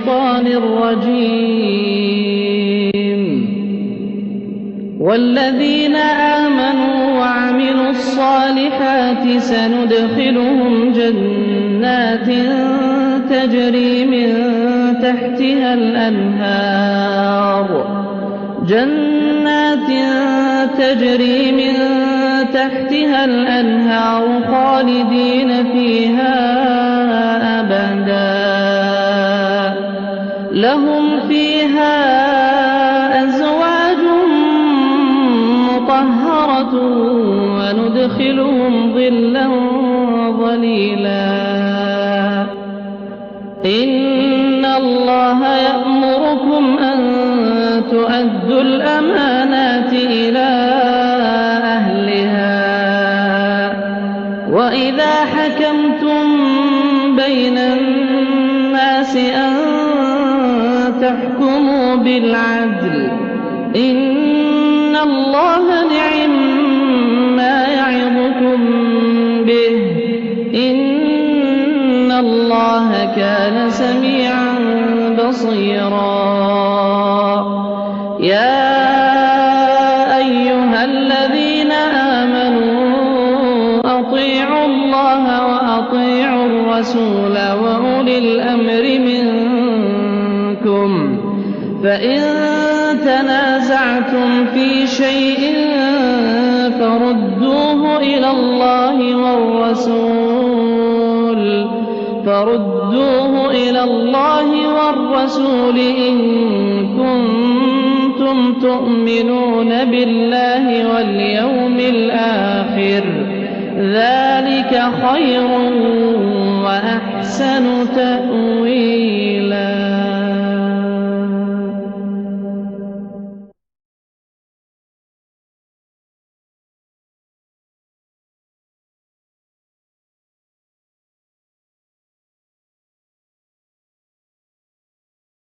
الشيطان الرجيم. والذين آمنوا وعملوا الصالحات سندخلهم جنات تجري من تحتها الأنهار خالدين فيها أبدا، لهم فيها أزواج مطهرة وندخلهم ظلا ظليلا. إن الله يأمركم أن تؤدوا الأمانات إلى أهلها، وإذا حكمتم بين الناس أن تحكموا بالعدل. إن الله نعما يعظكم به، إن الله كان سميعا بصيرا. يا أيها الذين آمنوا أطيعوا الله وأطيعوا الرسول وأولي الأمر منكم، فإن تنازعتم في شيء فردوه إلى الله والرسول إن كنتم تؤمنون بالله واليوم الآخر، ذلك خير وأحسن تأويلا.